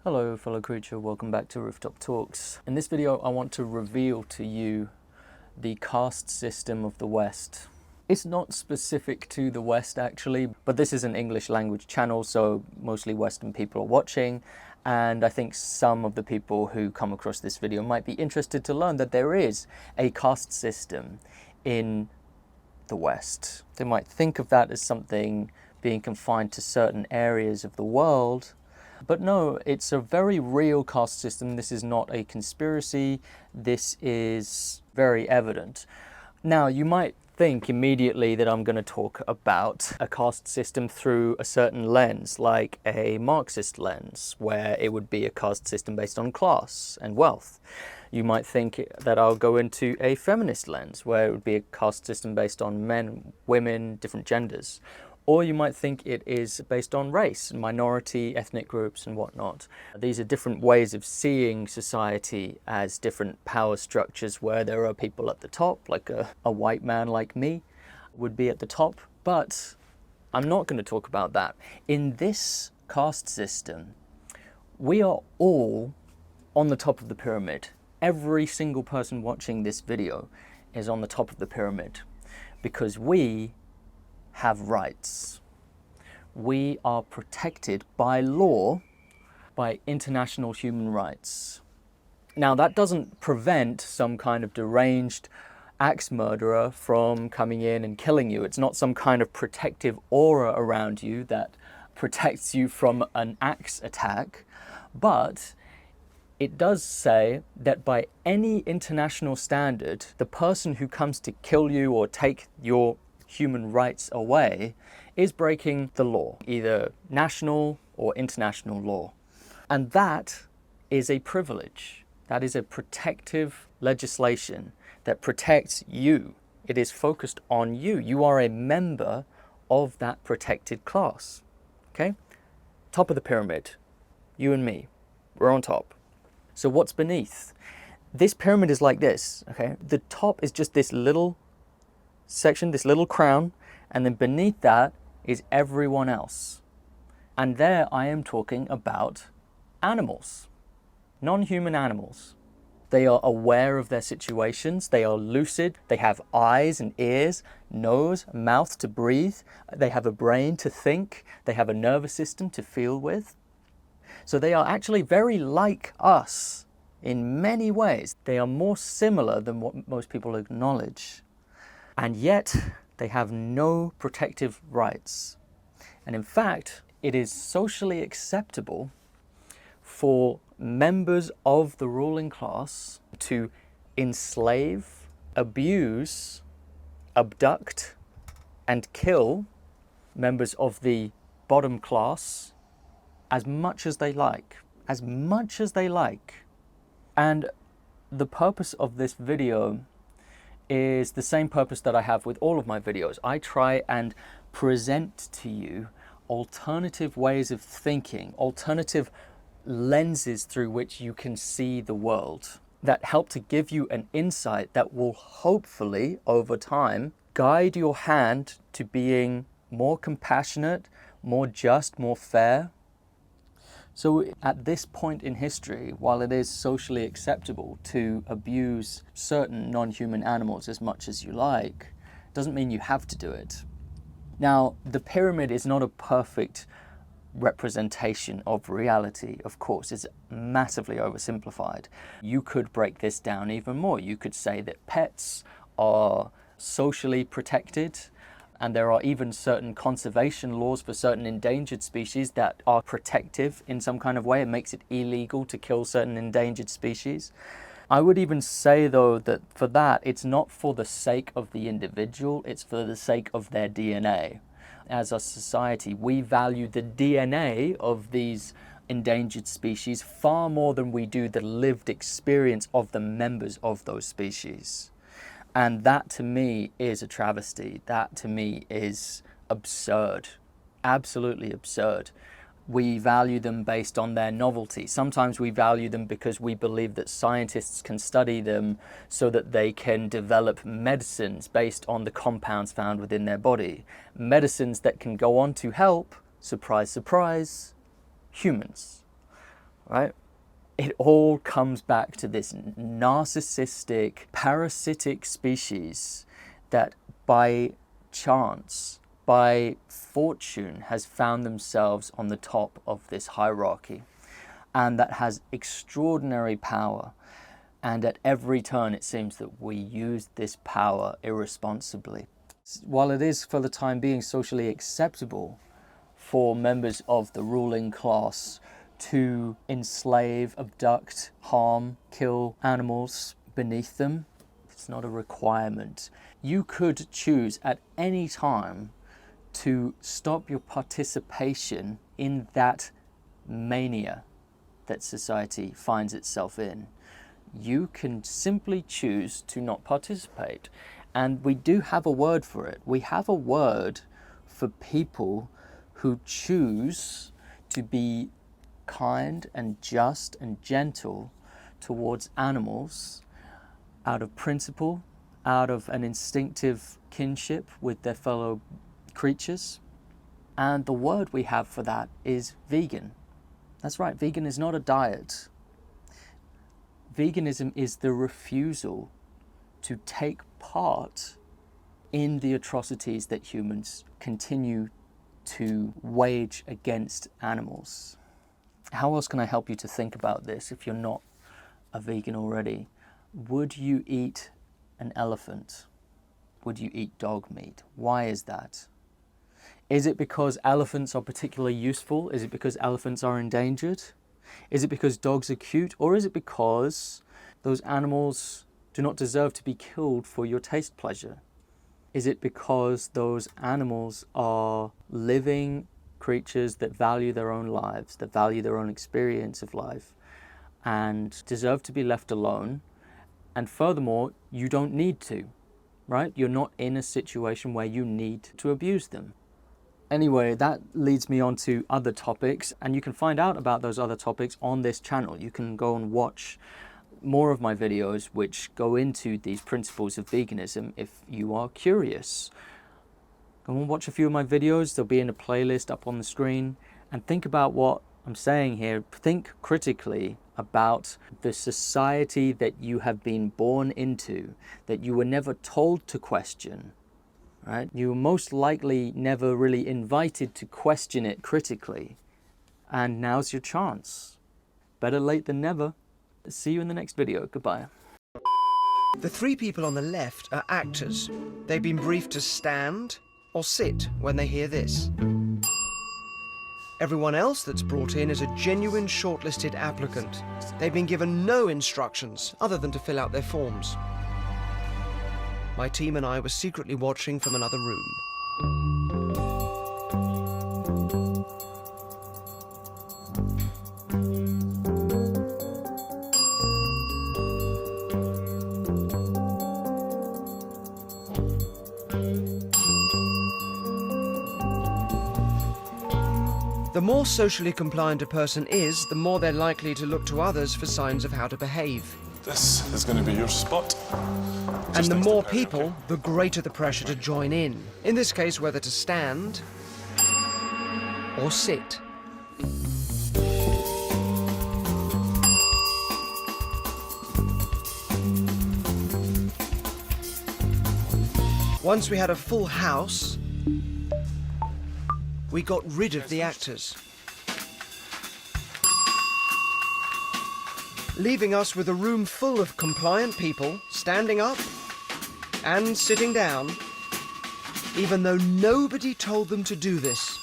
Hello fellow creature, welcome back to Rooftop Talks. In this video I want to reveal to you the caste system of the West. It's not specific to the West actually, but this is an English language channel, so mostly Western people are watching, and I think some of the people who come across this video might be interested to learn that there is a caste system in the West. They might think of that as something being confined to certain areas of the world, but no, it's a very real caste system. This is not a conspiracy. This is very evident. Now, you might think immediately that I'm going to talk about a caste system through a certain lens, like a Marxist lens, where it would be a caste system based on class and wealth. You might think that I'll go into a feminist lens, where it would be a caste system based on men, women, different genders. Or you might think it is based on race, minority, ethnic groups and whatnot. These are different ways of seeing society as different power structures where there are people at the top, like a white man like me would be at the top. But I'm not going to talk about that. In this caste system, we are all on the top of the pyramid. Every single person watching this video is on the top of the pyramid because we have rights. We are protected by law, by international human rights. Now, that doesn't prevent some kind of deranged axe murderer from coming in and killing you. It's not some kind of protective aura around you that protects you from an axe attack, but it does say that by any international standard, the person who comes to kill you or take your human rights away is breaking the law, either national or international law. And that is a privilege. That is a protective legislation that protects you. It is focused on you. You are a member of that protected class. Okay? Top of the pyramid. You and me. We're on top. So what's beneath? This pyramid is like this, okay? The top is just this little section, this little crown, and then beneath that is everyone else. And there I am talking about animals, non-human animals. They are aware of their situations, they are lucid, they have eyes and ears, nose, mouth to breathe, they have a brain to think, they have a nervous system to feel with. So they are actually very like us in many ways. They are more similar than what most people acknowledge. And yet, they have no protective rights. And in fact, it is socially acceptable for members of the ruling class to enslave, abuse, abduct, and kill members of the bottom class as much as they like. As much as they like. And the purpose of this video is the same purpose that I have with all of my videos. I try and present to you alternative ways of thinking, alternative lenses through which you can see the world that help to give you an insight that will hopefully, over time, guide your hand to being more compassionate, more just, more fair. So at this point in history, while it is socially acceptable to abuse certain non-human animals as much as you like, doesn't mean you have to do it. Now, the pyramid is not a perfect representation of reality, of course. It's massively oversimplified. You could break this down even more. You could say that pets are socially protected, and there are even certain conservation laws for certain endangered species that are protective in some kind of way. It makes it illegal to kill certain endangered species. I would even say, though, that for that, it's not for the sake of the individual, it's for the sake of their DNA. As a society, we value the DNA of these endangered species far more than we do the lived experience of the members of those species. And that to me is a travesty. That to me is absurd, absolutely absurd. We value them based on their novelty. Sometimes we value them because we believe that scientists can study them so that they can develop medicines based on the compounds found within their body. Medicines that can go on to help, surprise, surprise, humans. right? It all comes back to this narcissistic, parasitic species that by chance, by fortune, has found themselves on the top of this hierarchy, and that has extraordinary power. And at every turn, it seems that we use this power irresponsibly. While it is, for the time being, socially acceptable for members of the ruling class to enslave, abduct, harm, kill animals beneath them, it's not a requirement. You could choose at any time to stop your participation in that mania that society finds itself in. You can simply choose to not participate. And we do have a word for it. We have a word for people who choose to be kind and just and gentle towards animals out of principle, out of an instinctive kinship with their fellow creatures. And the word we have for that is vegan. That's right, vegan is not a diet. Veganism is the refusal to take part in the atrocities that humans continue to wage against animals. How else can I help you to think about this if you're not a vegan already? Would you eat an elephant? Would you eat dog meat? Why is that? Is it because elephants are particularly useful? Is it because elephants are endangered? Is it because dogs are cute? Or is it because those animals do not deserve to be killed for your taste pleasure? Is it because those animals are living creatures that value their own lives, that value their own experience of life, and deserve to be left alone? And furthermore, you don't need to, right? You're not in a situation where you need to abuse them. Anyway, that leads me on to other topics, and you can find out about those other topics on this channel. You can go and watch more of my videos which go into these principles of veganism if you are curious. Go and watch a few of my videos. They'll be in a playlist up on the screen, and think about what I'm saying here. Think critically about the society that you have been born into, that you were never told to question, right? You were most likely never really invited to question it critically, and now's your chance. Better late than never. See you in the next video. Goodbye. The three people on the left are actors. They've been briefed to stand or sit when they hear this. Everyone else that's brought in is a genuine shortlisted applicant. They've been given no instructions other than to fill out their forms. My team and I were secretly watching from another room. The more socially compliant a person is, the more they're likely to look to others for signs of how to behave. This is going to be your spot. And the more people, the greater the pressure to join in. In this case, whether to stand or sit. Once we had a full house, we got rid of the actors, leaving us with a room full of compliant people standing up and sitting down, even though nobody told them to do this.